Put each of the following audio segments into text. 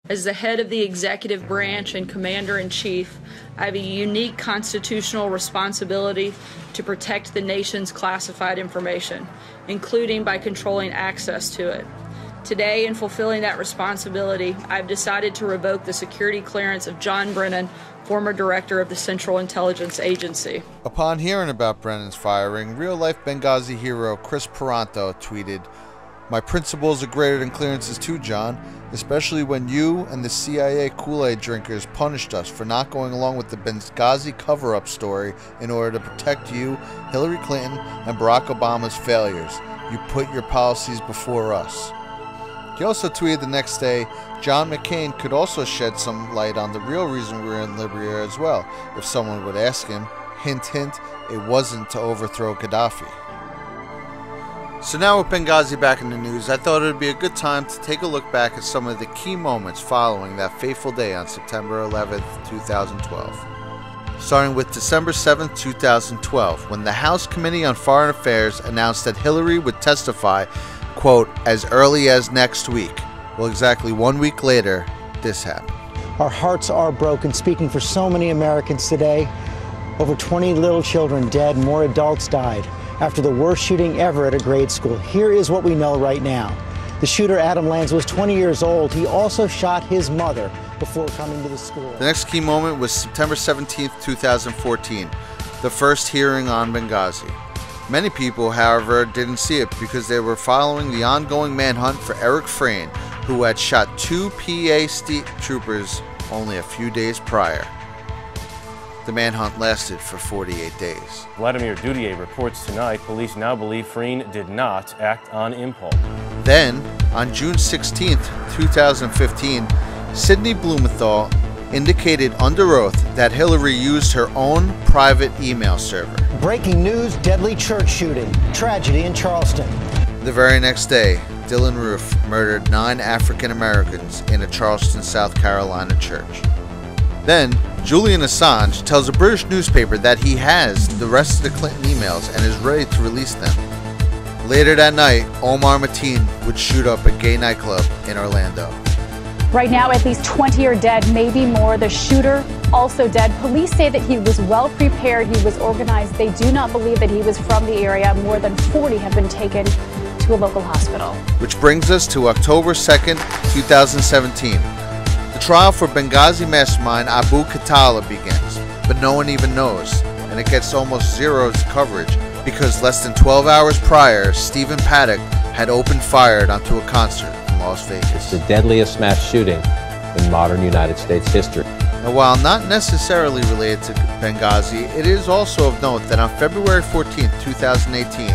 As the head of the executive branch and commander-in-chief, I have a unique constitutional responsibility to protect the nation's classified information, including by controlling access to it. Today, in fulfilling that responsibility, I've decided to revoke the security clearance of John Brennan, former director of the Central Intelligence Agency. Upon hearing about Brennan's firing, real-life Benghazi hero Chris Peranto tweeted, "My principles are greater than clearances too, John, especially when you and the CIA Kool-Aid drinkers punished us for not going along with the Benghazi cover-up story in order to protect you, Hillary Clinton, and Barack Obama's failures. You put your policies before us." He also tweeted the next day, John McCain could also shed some light on the real reason we're in Libya as well, if someone would ask him. Hint, hint, it wasn't to overthrow Gaddafi. So now with Benghazi back in the news, I thought it would be a good time to take a look back at some of the key moments following that fateful day on September 11th, 2012. Starting with December 7th, 2012, when the House Committee on Foreign Affairs announced that Hillary would testify, quote, as early as next week. Well, exactly 1 week later, this happened. Our hearts are broken, speaking for so many Americans today. Over 20 little children dead, more adults died after the worst shooting ever at a grade school. Here is what we know right now. The shooter, Adam Lanza, was 20 years old. He also shot his mother before coming to the school. The next key moment was September 17th, 2014, the first hearing on Benghazi. Many people, however, didn't see it because they were following the ongoing manhunt for Eric Frayne, who had shot two PA state troopers only a few days prior. The manhunt lasted for 48 days. Vladimir Dudier reports tonight police now believe Frayne did not act on impulse. Then, on June 16th, 2015, Sidney Blumenthal indicated under oath that Hillary used her own private email server. Breaking news, deadly church shooting, tragedy in Charleston. The very next day, Dylan Roof murdered 9 African Americans in a Charleston, South Carolina church. Then, Julian Assange tells a British newspaper that he has the rest of the Clinton emails and is ready to release them. Later that night, Omar Mateen would shoot up a gay nightclub in Orlando. Right now, at least 20 are dead, maybe more. The shooter also dead. Police say that he was well prepared, he was organized. They do not believe that he was from the area. More than 40 have been taken to a local hospital. Which brings us to October 2nd, 2017. The trial for Benghazi mastermind Abu Khatallah begins, but no one even knows, and it gets almost zero coverage because less than 12 hours prior, Stephen Paddock had opened fire onto a concert in Las Vegas. The deadliest mass shooting in modern United States history. Now, while not necessarily related to Benghazi, it is also of note that on February 14, 2018,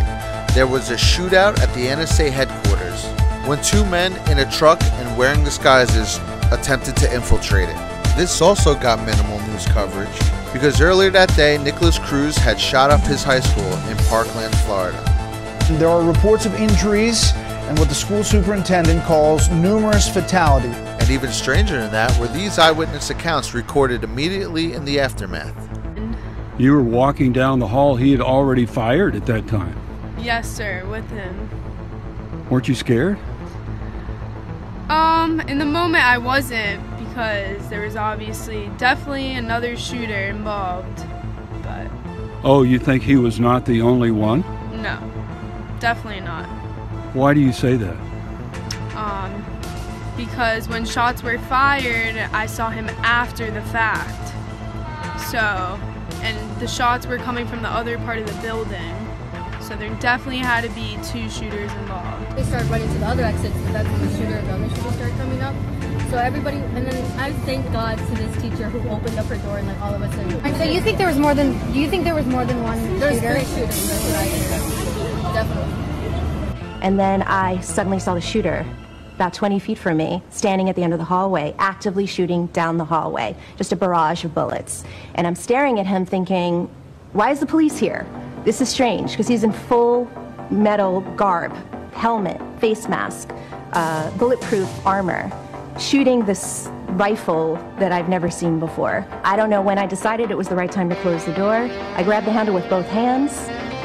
there was a shootout at the NSA headquarters when 2 men in a truck and wearing disguises attempted to infiltrate it. This also got minimal news coverage because earlier that day, Nicholas Cruz had shot up his high school in Parkland, Florida. There are reports of injuries and what the school superintendent calls numerous fatalities. And even stranger than that were these eyewitness accounts recorded immediately in the aftermath. You were walking down the hall. He had already fired at that time. Yes, sir, with him. Weren't you scared? In the moment I wasn't, because there was obviously definitely another shooter involved, but... Oh, you think he was not the only one? No, definitely not. Why do you say that? Because when shots were fired, I saw him after the fact. So, and the shots were coming from the other part of the building. So there definitely had to be 2 shooters involved. They started running to the other exits, but that's when the shooter and the other shooter started coming up. So everybody, and then I thank God to this teacher who opened up her door and like all of us. So you think there was more than? Do you think there was more than one shooter? There's 3 shooters. That's what I hear. Definitely. And then I suddenly saw the shooter about 20 feet from me, standing at the end of the hallway, actively shooting down the hallway, just a barrage of bullets. And I'm staring at him thinking, why is the police here? This is strange, because he's in full metal garb, helmet, face mask, bulletproof armor, shooting this rifle that I've never seen before. I don't know when I decided it was the right time to close the door. I grabbed the handle with both hands,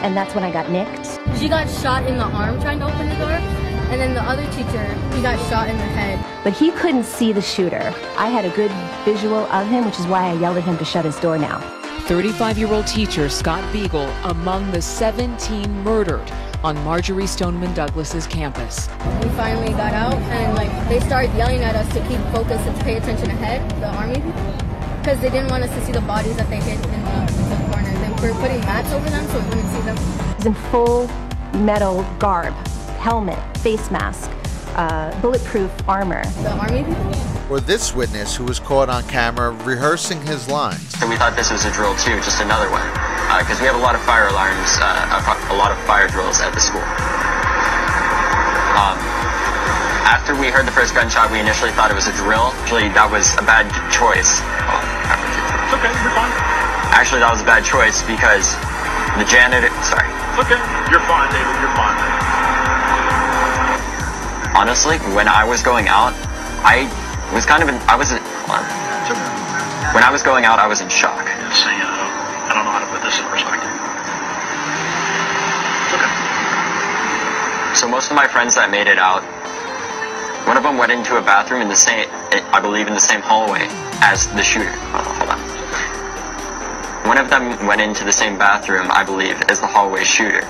and that's when I got nicked. She got shot in the arm trying to open the door, And then the other teacher, he got shot in the head. But he couldn't see the shooter. I had a good visual of him, which is why I yelled at him to shut his door now. 35-year-old teacher Scott Beagle among the 17 murdered on Marjorie Stoneman Douglas's campus. We finally got out, and they started yelling at us to keep focus and pay attention ahead, the army people, because they didn't want us to see the bodies that they hid in the corner. They were putting mats over them so we wouldn't see them. He's in full metal garb, helmet, face mask, bulletproof armor. The army people? Or this witness who was caught on camera rehearsing his lines. So we thought this was a drill too, just another one, because we have a lot of fire alarms, a lot of fire drills at the school. After we heard the first gunshot, we initially thought it was a drill. Actually, that was a bad choice. It's okay, you're fine. Actually, that was a bad choice because the janitor, sorry. It's okay, you're fine, David, you're fine. Honestly, when I was going out, when I was going out, I was in shock. I don't know how to put this in perspective. It's okay. So most of my friends that made it out, one of them went into a bathroom in the same, I believe in the same hallway as the shooter. Hold on. One of them went into the same bathroom, I believe, as the hallway shooter.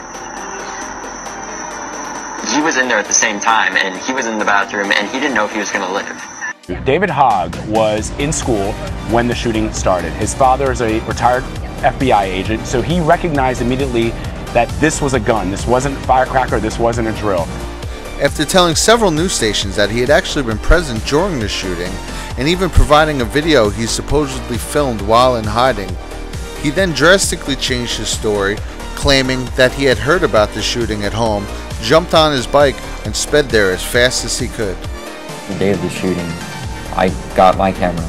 He was in there at the same time, and he was in the bathroom, and he didn't know if he was going to live. David Hogg was in school when the shooting started. His father is a retired FBI agent, so he recognized immediately that this was a gun. This wasn't a firecracker, this wasn't a drill. After telling several news stations that he had actually been present during the shooting, and even providing a video he supposedly filmed while in hiding, he then drastically changed his story, claiming that he had heard about the shooting at home, jumped on his bike, and sped there as fast as he could. The day of the shooting, I got my camera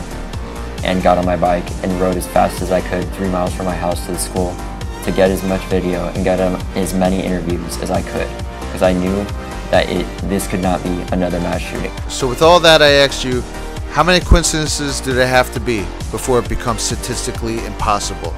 and got on my bike and rode as fast as I could 3 miles from my house to the school to get as much video and get as many interviews as I could, because I knew that this could not be another mass shooting. So with all that, I asked you, how many coincidences do there have to be before it becomes statistically impossible?